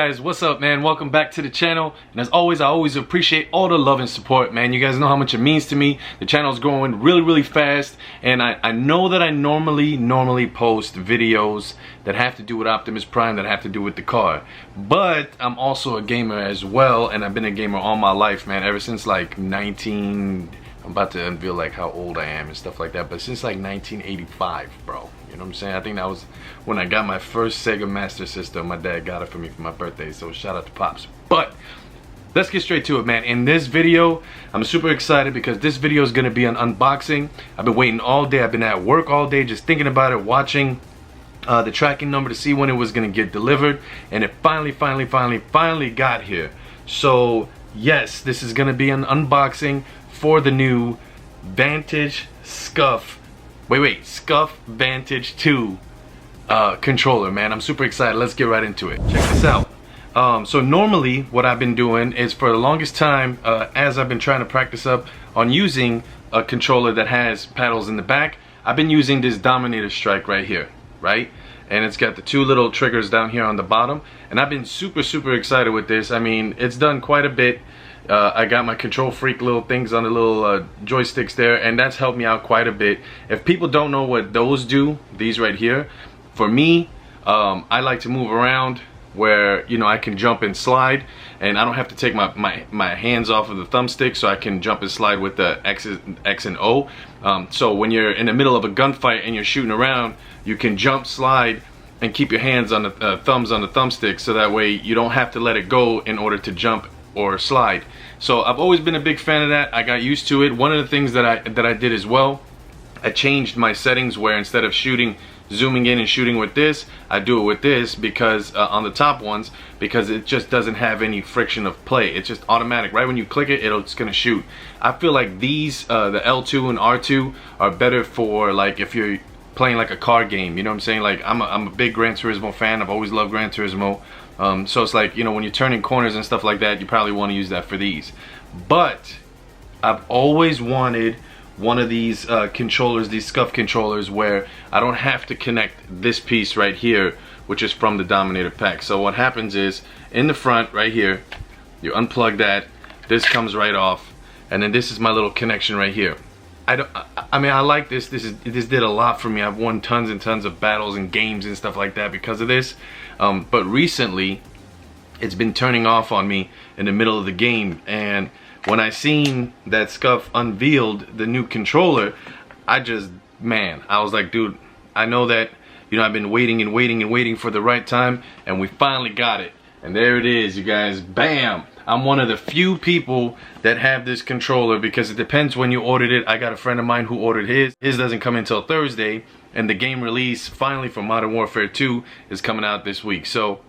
guys, what's up, man? Welcome back to the channel. And as always, I always appreciate all the love and support, man. You guys know how much it means to me. The channel's growing really fast, and I know that I normally post videos that have to do with Optimus Prime, that have to do with the car. But I'm also a gamer as well, and I've been a gamer all my life, man, ever since like I'm about to unveil like how old I am and stuff like that, but since like 1985, bro. You know what I'm saying? I think that was when I got my first Sega Master System. My dad got it for me for my birthday, so shout out to Pops. But let's get straight to it, man. In this video, I'm super excited because this video is gonna be an unboxing. I've been waiting all day. I've been at work all day just thinking about it, watching the tracking number to see when it was gonna get delivered, and it finally got here. So yes, this is gonna be an unboxing for the new Vantage SCUF Vantage 2 controller, man. I'm super excited. Let's get right into it. Check this out. So normally what I've been doing is, for the longest time, as I've been trying to practice up on using a controller that has paddles in the back, I've been using this Dominator strike right here, right? And it's got the two little triggers down here on the bottom, and I've been super excited with this. I mean, it's done quite a bit. I got my Control Freak little things on the little joysticks there, and that's helped me out quite a bit. If people don't know what those do, these right here, for me, I like to move around where, you know, I can jump and slide, and I don't have to take my hands off of the thumbstick, so I can jump and slide with the X and O. So when you're in the middle of a gunfight and you're shooting around, you can jump, slide, and keep your hands on the thumbs on the thumbstick, so that way you don't have to let it go in order to jump or slide. So I've always been a big fan of that. I got used to it. One of the things that I did as well, I changed my settings where instead of zooming in and shooting with this, I do it with this, because on the top ones, because it just doesn't have any friction of play. It's just automatic. Right when you click it, it's gonna shoot. I feel like these, the L2 and R2, are better for like if you're playing like a car game. You know what I'm saying? Like I'm a big Gran Turismo fan. I've always loved Gran Turismo. So it's like, you know, when you're turning corners and stuff like that, you probably want to use that for these. But I've always wanted one of these controllers, these SCUF controllers, where I don't have to connect this piece right here, which is from the Dominator pack. So what happens is, in the front right here, you unplug that, this comes right off, and then this is my little connection right here. I mean, I like this. This did a lot for me. I've won tons and tons of battles and games and stuff like that because of this. But recently, it's been turning off on me in the middle of the game. And when I seen that SCUF unveiled the new controller, I was like, dude, I know that, you know, I've been waiting for the right time, and we finally got it. And there it is, you guys. Bam! I'm one of the few people that have this controller, because it depends when you ordered it. I got a friend of mine who ordered his. His doesn't come until Thursday, and the game release finally for Modern Warfare 2 is coming out this week. So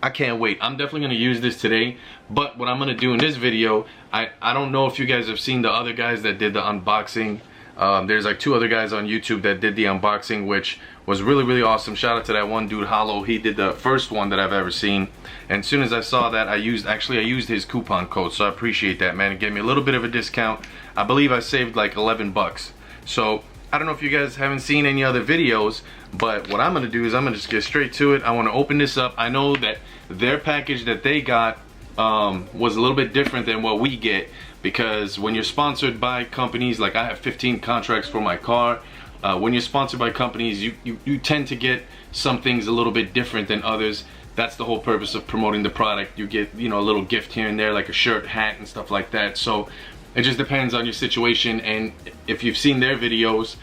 I can't wait. I'm definitely going to use this today. But what I'm going to do in this video, I don't know if you guys have seen the other guys that did the unboxing. There's like 2 other guys on YouTube that did the unboxing, which was really awesome. Shout out to that one dude, Hollow. He did the first one that I've ever seen. And as soon as I saw that, I used his coupon code, so I appreciate that, man. It gave me a little bit of a discount. I believe I saved like 11 bucks. So I don't know if you guys haven't seen any other videos, but what I'm gonna do is I'm gonna just get straight to it. I want to open this up. I know that their package that they got was a little bit different than what we get, because when you're sponsored by companies, like I have 15 contracts for my car. When you're sponsored by companies, you tend to get some things a little bit different than others. That's the whole purpose of promoting the product. You get, you know, a little gift here and there, like a shirt, hat, and stuff like that. So it just depends on your situation. And if you've seen their videos,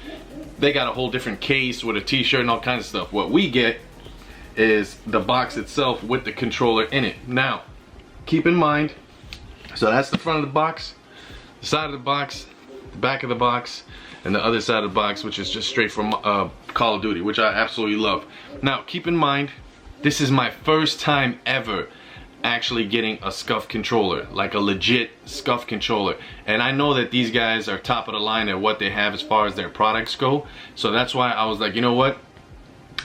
they got a whole different case with a t-shirt and all kinds of stuff. What we get is the box itself with the controller in it. Now, keep in mind, so that's the front of the box, the side of the box, the back of the box, and the other side of the box, which is just straight from Call of Duty, which I absolutely love. Now, keep in mind, this is my first time ever actually getting a SCUF controller, like a legit SCUF controller. And I know that these guys are top of the line at what they have as far as their products go. So that's why I was like, you know what?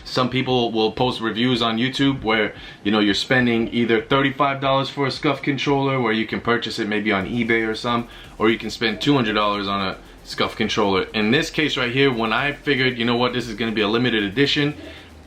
Some people will post reviews on YouTube where, you know, you're spending either $35 for a SCUF controller, where you can purchase it maybe on eBay or some, or you can spend $200 on a SCUF controller. In this case right here, when I figured, you know what, this is going to be a limited edition,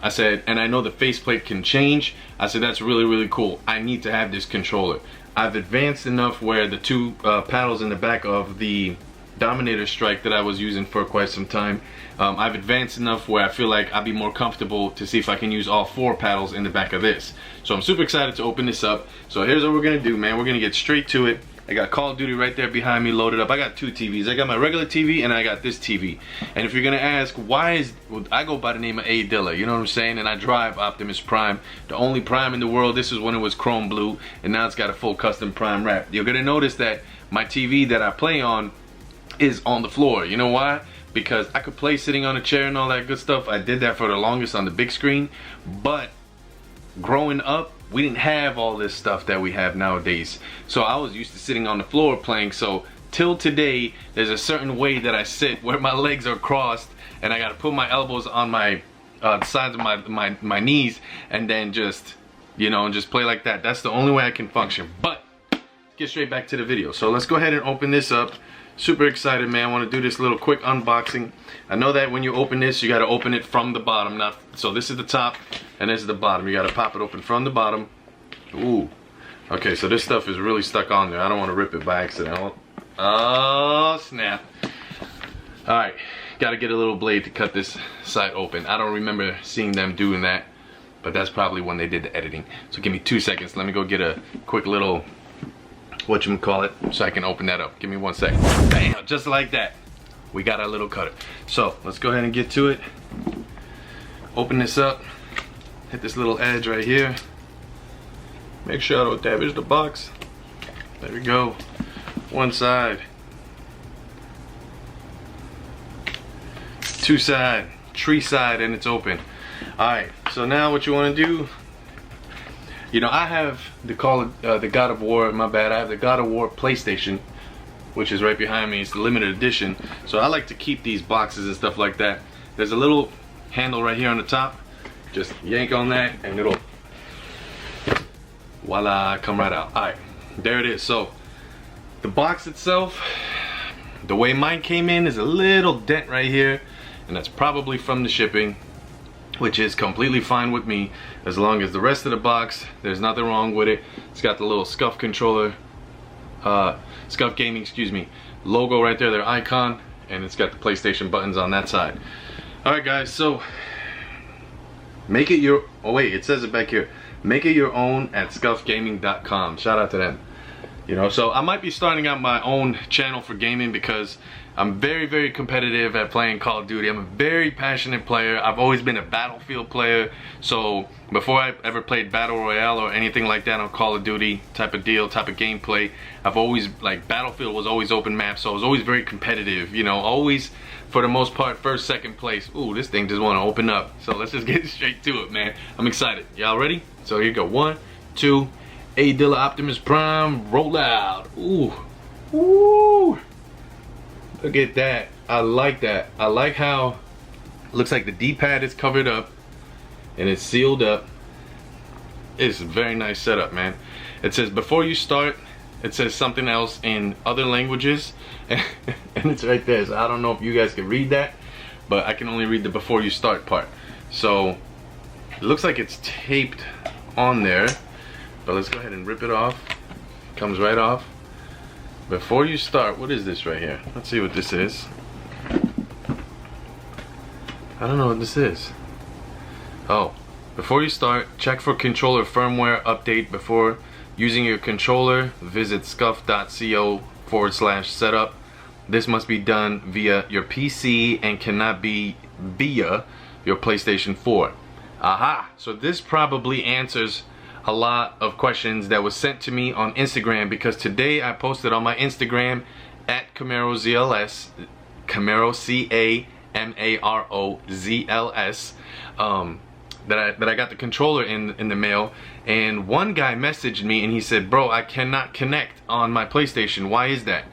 I said, and I know the faceplate can change. I said, that's really, really cool. I need to have this controller. I've advanced enough where the two paddles in the back of the Dominator strike that I was using for quite some time, I've advanced enough where I feel like I'll be more comfortable to see if I can use all 4 paddles in the back of this. So I'm super excited to open this up. So here's what we're gonna do, man. We're gonna get straight to it. I got Call of Duty right there behind me loaded up. I got 2 TVs. I got my regular TV and I got this TV. And if you're gonna ask, why is, well, I go by the name of DILLA, you know what I'm saying? And I drive Optimus Prime, the only Prime in the world. This is when it was chrome blue, and now it's got a full custom Prime wrap. You're gonna notice that my TV that I play on is on the floor. You know why? Because I could play sitting on a chair and all that good stuff. I did that for the longest on the big screen, but growing up, we didn't have all this stuff that we have nowadays. So I was used to sitting on the floor playing. So till today, there's a certain way that I sit where my legs are crossed and I gotta put my elbows on my sides of my knees, and then just, you know, just play like that. That's the only way I can function. But get straight back to the video. So let's go ahead and open this up. Super excited, man. I want to do this little quick unboxing. I know that when you open this, you got to open it from the bottom. Not so this is the top and this is the bottom. You got to pop it open from the bottom. Ooh. Okay, so this stuff is really stuck on there. I don't want to rip it by accident. Oh, snap. All right, got to get a little blade to cut this side open. I don't remember seeing them doing that, but that's probably when they did the editing. So give me 2 seconds. Let me go get a quick little, whatchamacallit, so I can open that up. Give me 1 second. Bam, just like that. We got our little cutter. So let's go ahead and get to it. Open this up. Hit this little edge right here. Make sure I don't damage the box. There we go. One side. 2 side. 3 side, and it's open. Alright, so now what you want to do, you know, I have the God of War, my bad, I have the God of War PlayStation, which is right behind me. It's the limited edition. So I like to keep these boxes and stuff like that. There's a little handle right here on the top. Just yank on that and it'll, voila, come right out. Alright, there it is. So the box itself, the way mine came in is a little dent right here, and that's probably from the shipping, which is completely fine with me as long as the rest of the box, there's nothing wrong with it. It's got the little SCUF controller, SCUF Gaming, excuse me, logo right there, their icon, and it's got the PlayStation buttons on that side. Alright guys, so make it your, oh wait, it says it back here, make it your own at scufgaming.com. Shout out to them. You know, so I might be starting out my own channel for gaming because I'm very, very competitive at playing Call of Duty. I'm a very passionate player. I've always been a Battlefield player. So before I ever played Battle Royale or anything like that on Call of Duty type of deal, type of gameplay, I've always, like, Battlefield was always open map, so I was always very competitive, you know, always, for the most part, first, second place. Ooh, this thing just want to open up. So let's just get straight to it, man. I'm excited. Y'all ready? So here you go. 1, 2, DILLA Optimus Prime, roll out. Ooh. Ooh. Look at that. I like that. I like how it looks like the D-pad is covered up and it's sealed up. It's a very nice setup, man. It says before you start, it says something else in other languages and it's right there. So I don't know if you guys can read that, but I can only read the before you start part. So it looks like it's taped on there, but let's go ahead and rip it off. Comes right off. Before you start, what is this right here? Let's see what this is. I don't know what this is. Oh, before you start, check for controller firmware update before using your controller. Visit scuf.co/setup. This must be done via your PC and cannot be via your PlayStation 4. Aha! So this probably answers a lot of questions that was sent to me on Instagram, because today I posted on my Instagram at CamaroZLS, Camaro CAMAROZLS, that I got the controller in the mail, and one guy messaged me and he said, bro, I cannot connect on my PlayStation. Why is that?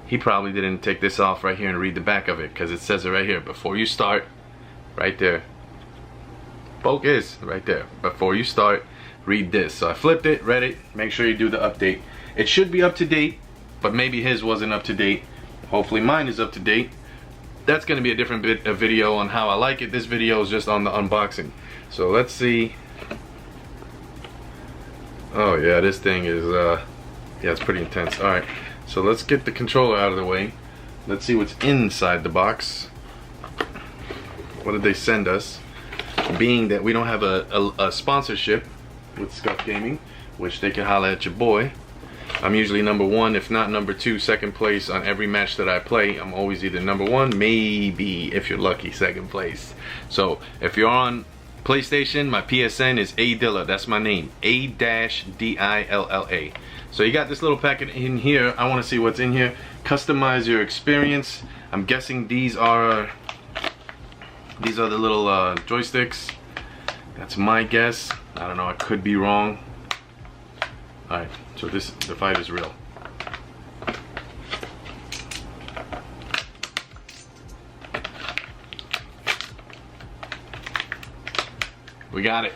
He probably didn't take this off right here and read the back of it, because it says it right here, before you start, right there. Focus, right there. Before you start, read this. So I flipped it, read it. Make sure you do the update. It should be up to date, but maybe his wasn't up to date. Hopefully mine is up to date. that's going to be a different video on how I like it. This video is just on the unboxing. So let's see. Oh yeah, this thing is yeah, it's pretty intense. Alright, so let's get the controller out of the way. Let's see what's inside the box. What did they send us? Being that we don't have a sponsorship with SCUF Gaming, which they can holler at your boy. I'm usually number one, if not number two, second place on every match that I play. I'm always either number one, maybe, if you're lucky, second place. So if you're on PlayStation, my PSN is DILLA. That's my name, A-D-I-L-L-A. So you got this little packet in here. I want to see what's in here. Customize your experience. I'm guessing these are the little joysticks. That's my guess. I don't know, I could be wrong. Alright, so the fight is real. We got it.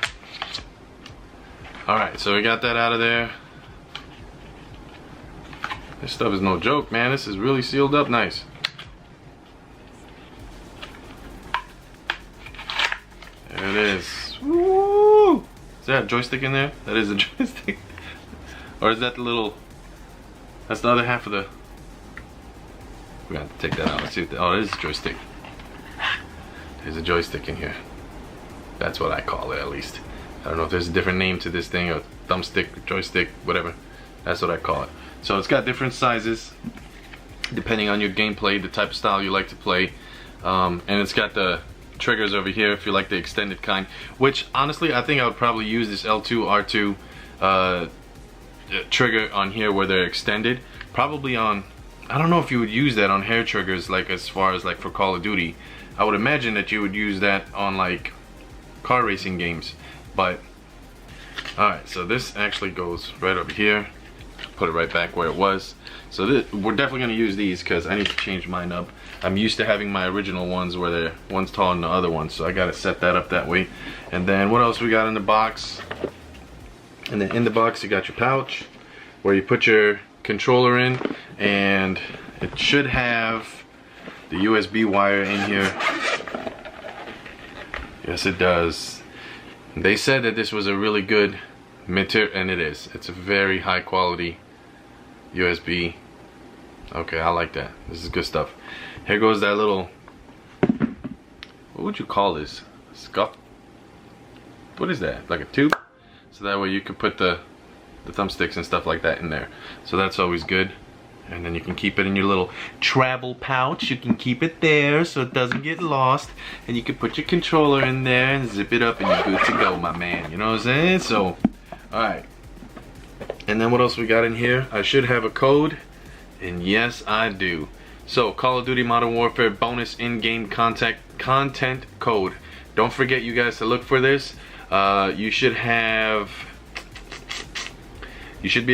Alright, so we got that out of there. This stuff is no joke, man. This is really sealed up nice. There it is. Woo! Is that a joystick in there? That is a joystick. Or is that the little... That's the other half of the... We have to take that out. Let's see what oh, it is a joystick. There's a joystick in here. That's what I call it, at least. I don't know if there's a different name to this thing, or thumbstick, joystick, whatever. That's what I call it. So it's got different sizes depending on your gameplay, the type of style you like to play. And it's got the triggers over here if you like the extended kind, which honestly I think I would probably use this L2 R2 trigger on here where they're extended. Probably on, I don't know if you would use that on hair triggers, like as far as like for Call of Duty. I would imagine that you would use that on like car racing games. But alright, so this actually goes right over here. Put it right back where it was. So we're definitely going to use these because I need to change mine up. I'm used to having my original ones where they're one's taller than the other one, so I got to set that up that way. And then what else we got in the box? And then in the box you got your pouch where you put your controller in, and it should have the USB wire in here. Yes, it does. They said that this was a really good material, and it is. It's a very high quality USB. Okay, I like that. This is good stuff. Here goes that little, what would you call this? SCUF? What is that? Like a tube? So that way you can put the thumbsticks and stuff like that in there. So that's always good. And then you can keep it in your little travel pouch. You can keep it there so it doesn't get lost. And you can put your controller in there and zip it up and you're good to go, my man. You know what I'm saying? So, alright. And then what else we got in here? I should have a code. And yes, I do. So, Call of Duty Modern Warfare bonus in-game content code. Don't forget, you guys, to look for this. You should be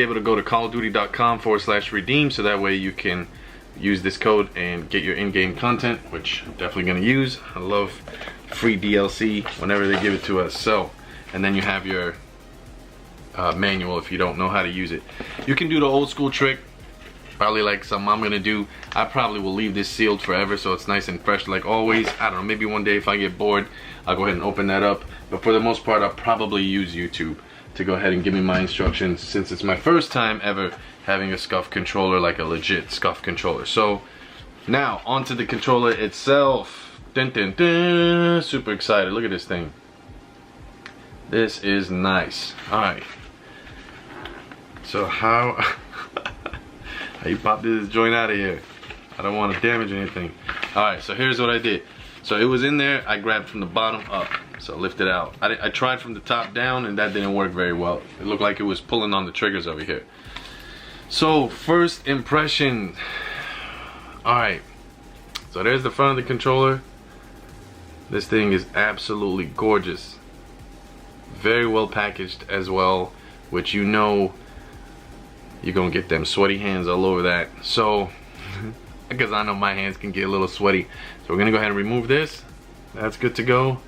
able to go to callofduty.com/redeem, so that way you can use this code and get your in-game content, which I'm definitely going to use. I love free DLC whenever they give it to us. So, and then you have your manual if you don't know how to use it. You can do the old school trick, probably like something I'm gonna do. I probably will leave this sealed forever so it's nice and fresh like always. I don't know, maybe one day if I get bored I'll go ahead and open that up, but for the most part I'll probably use YouTube to go ahead and give me my instructions, since it's my first time ever having a SCUF controller, like a legit SCUF controller. So now onto the controller itself. Dun, dun, dun. Super excited. Look at this thing. This is nice. Alright, so how you pop this joint out of here? I don't want to damage anything. Alright, so here's what I did. So it was in there, I grabbed from the bottom up, so lift it out. I tried from the top down and that didn't work very well. It looked like it was pulling on the triggers over here. So first impression. Alright, so there's the front of the controller. This thing is absolutely gorgeous. Very well packaged as well, which you know you're gonna get them sweaty hands all over that. So because I know my hands can get a little sweaty, so we're gonna go ahead and remove this. That's good to go.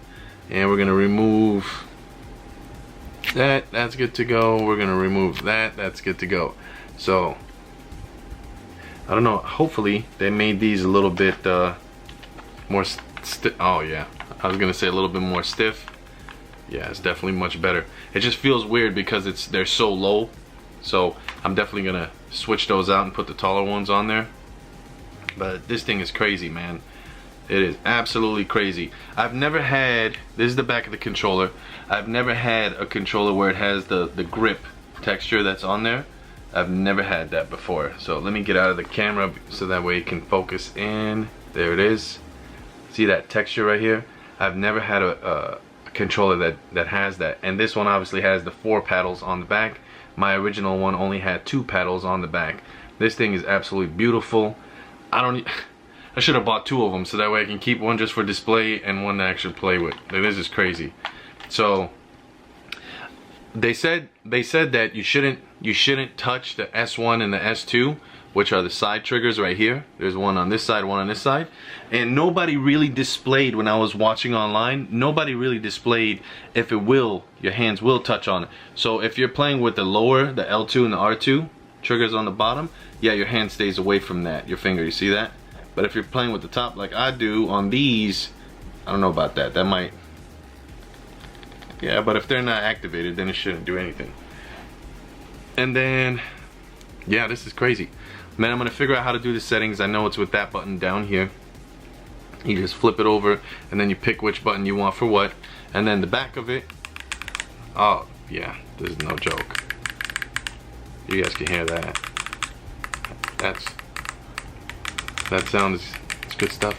And we're gonna remove that. That's good to go. We're gonna remove that. That's good to go. So I don't know, hopefully they made these a little bit more oh yeah, I was gonna say a little bit more stiff. Yeah, it's definitely much better. It just feels weird because they're so low. So I'm definitely gonna switch those out and put the taller ones on there. But this thing is crazy, man. It is absolutely crazy. I've never had, this is the back of the controller. I've never had a controller where it has the grip texture that's on there. I've never had that before. So let me get out of the camera so that way it can focus in. There it is. See that texture right here? I've never had a controller that has that. And this one obviously has the 4 paddles on the back. My original one only had 2 paddles on the back. This thing is absolutely beautiful. I should have bought 2 of them so that way I can keep one just for display and one to actually play with. This is crazy. So they said that you shouldn't touch the S1 and the S2, which are the side triggers right here. There's one on this side, one on this side. And nobody really displayed, when I was watching online, nobody really displayed if your hands will touch on it. So if you're playing with the lower, the L2 and the R2 triggers on the bottom, yeah, your hand stays away from that, your finger, you see that? But if you're playing with the top like I do on these, I don't know about that. That might, yeah, but if they're not activated, then it shouldn't do anything. And then, yeah, this is crazy. Man, I'm gonna figure out how to do the settings. I know it's with that button down here. You just flip it over and then you pick which button you want for what. And then the back of it, oh yeah, this is no joke. You guys can hear that. That sounds, it's good stuff.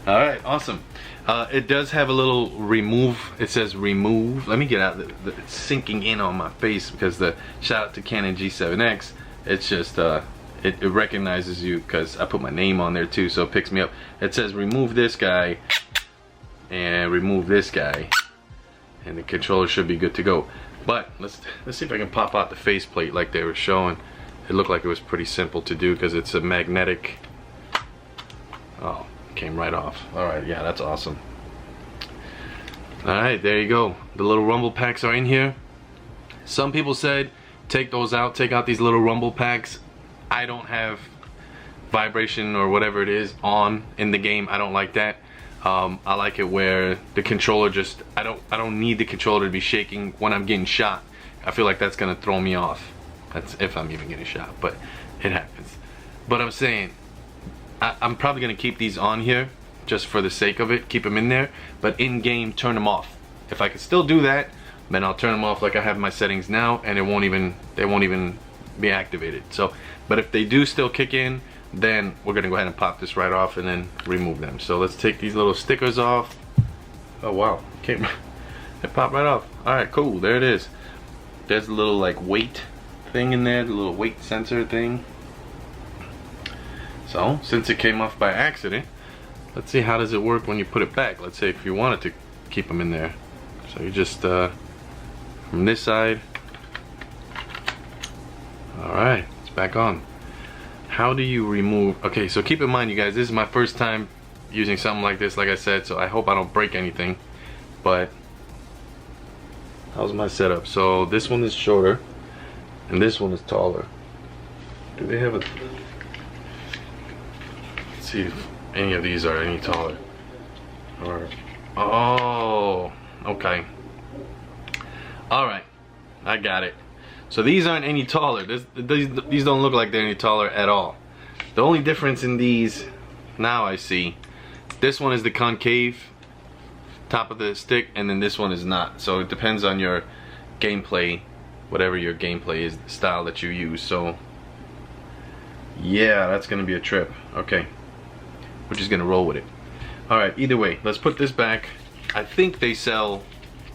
All right, awesome. It does have a little remove. It says remove. Let me get out. It's sinking in on my face because the shout out to Canon G7X. It's just it recognizes you because I put my name on there too, so it picks me up. It says remove this guy and remove this guy, and the controller should be good to go. But let's see if I can pop out the faceplate like they were showing. It looked like it was pretty simple to do because it's a magnetic. Oh, came right off. All right, yeah, that's awesome. All right, there you go. The little rumble packs are in here. Some people said take those out, take out these little rumble packs. I don't have vibration or whatever it is on in the game. I don't like that. I like it where the controller just, I don't need the controller to be shaking when I'm getting shot. I feel like that's gonna throw me off. That's if I'm even getting shot, but it happens. But I'm saying, I'm probably gonna keep these on here just for the sake of it, keep them in there, but in game turn them off. If I can still do that, then I'll turn them off like I have my settings now, and they won't even be activated. So, but if they do still kick in, then we're gonna go ahead and pop this right off and then remove them. So let's take these little stickers off. Oh wow, it popped right off. All right, cool, there it is. There's a little like weight thing in there, the little weight sensor thing. So since it came off by accident, let's see how does it work when you put it back. Let's say if you wanted to keep them in there. So you just from this side. All right, it's back on. How do you remove? Okay, so keep in mind, you guys, this is my first time using something like this, like I said, so I hope I don't break anything. But how's my setup? So this one is shorter and this one is taller. Do they have a, let's see if any of these are any taller. Or, oh, okay. All right, I got it. So these aren't any taller. These don't look like they're any taller at all. The only difference in these, now I see, this one is the concave top of the stick, and then this one is not. So it depends on your gameplay, whatever your gameplay is, the style that you use. So yeah, that's gonna be a trip. Okay, we're just gonna roll with it. All right, either way, let's put this back. I think they sell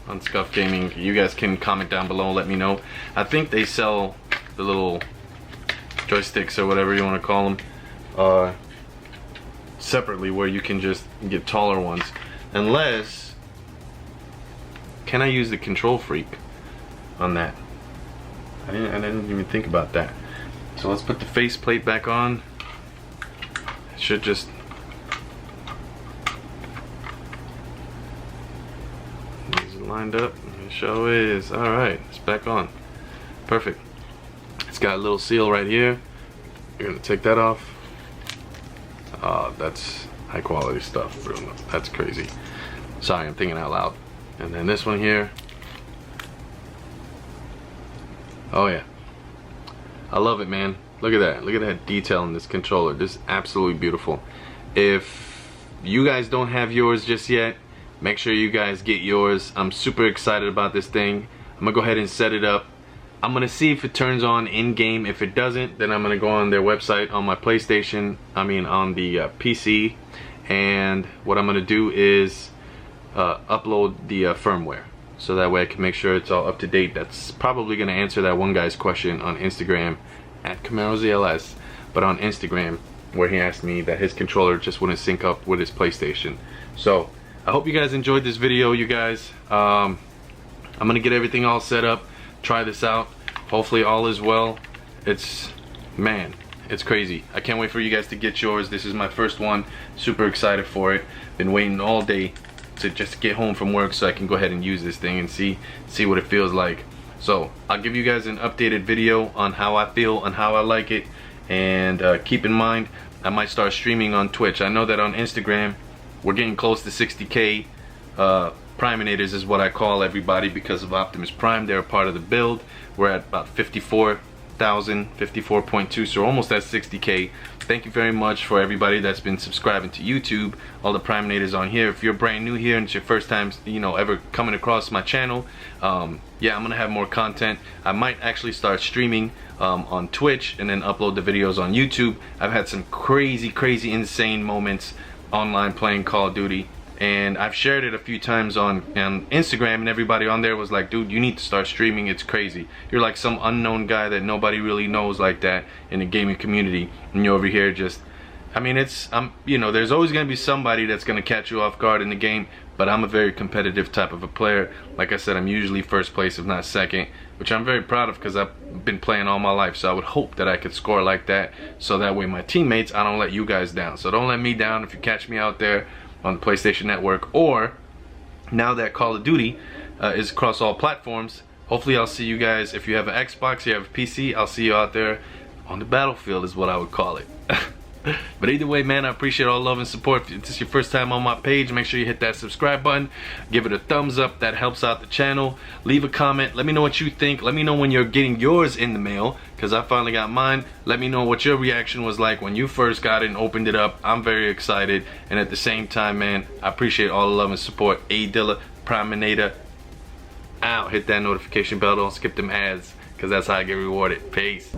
on SCUF Gaming, you guys can comment down below and let me know. I think they sell the little joysticks or whatever you want to call them separately, where you can just get taller ones. Unless, can I use the Control Freak on that? I didn't even think about that. So let's put the faceplate back on. It should just, lined up. It sure is. All right, it's back on. Perfect. It's got a little seal right here. You're gonna take that off. That's high quality stuff, Bruno. That's crazy. Sorry, I'm thinking out loud. And then this one here. Oh yeah, I love it, man. Look at that. Look at that detail in this controller. This is absolutely beautiful. If you guys don't have yours just yet, make sure you guys get yours. I'm super excited about this thing. I'm gonna go ahead and set it up. I'm gonna see if it turns on in-game. If it doesn't, then I'm gonna go on their website on my PlayStation, on the PC, and what I'm gonna do is upload the firmware, so that way I can make sure it's all up to date. That's probably gonna answer that one guy's question on Instagram at CamaroZLS, but on Instagram, where he asked me that his controller just wouldn't sync up with his PlayStation. So I hope you guys enjoyed this video, you guys. I'm gonna get everything all set up, try this out. Hopefully all is well. Man, it's crazy. I can't wait for you guys to get yours. This is my first one. Super excited for it. Been waiting all day to just get home from work so I can go ahead and use this thing and see what it feels like. So I'll give you guys an updated video on how I feel and how I like it. And keep in mind, I might start streaming on Twitch. I know that on Instagram we're getting close to 60K Priminators is what I call everybody because of Optimus Prime. They're a part of the build. We're at about 54,000, 54.2, so almost at 60K. Thank you very much for everybody that's been subscribing to YouTube, all the Priminators on here. If you're brand new here and it's your first time, ever coming across my channel, yeah, I'm gonna have more content. I might actually start streaming on Twitch and then upload the videos on YouTube. I've had some crazy, insane moments online playing Call of Duty, and I've shared it a few times on Instagram, and everybody on there was like, dude, you need to start streaming. It's crazy. You're like some unknown guy that nobody really knows like that in the gaming community, and you're over here just, there's always gonna be somebody that's gonna catch you off guard in the game, but I'm a very competitive type of a player. Like I said, I'm usually first place, if not second, which I'm very proud of because I've been playing all my life. So I would hope that I could score like that, so that way my teammates, I don't let you guys down. So don't let me down if you catch me out there on the PlayStation Network, or now that Call of Duty is across all platforms. Hopefully I'll see you guys. If you have an Xbox, you have a PC, I'll see you out there on the battlefield is what I would call it. But either way, man, I appreciate all love and support. If this is your first time on my page, make sure you hit that subscribe button, give it a thumbs up. That helps out the channel. Leave a comment, let me know what you think. Let me know when you're getting yours in the mail, because I finally got mine. Let me know what your reaction was like when you first got it and opened it up. I'm very excited, and at the same time, man, I appreciate all the love and support. DILLA, Priminator out. Hit that notification bell, don't skip them ads, because that's how I get rewarded. Peace.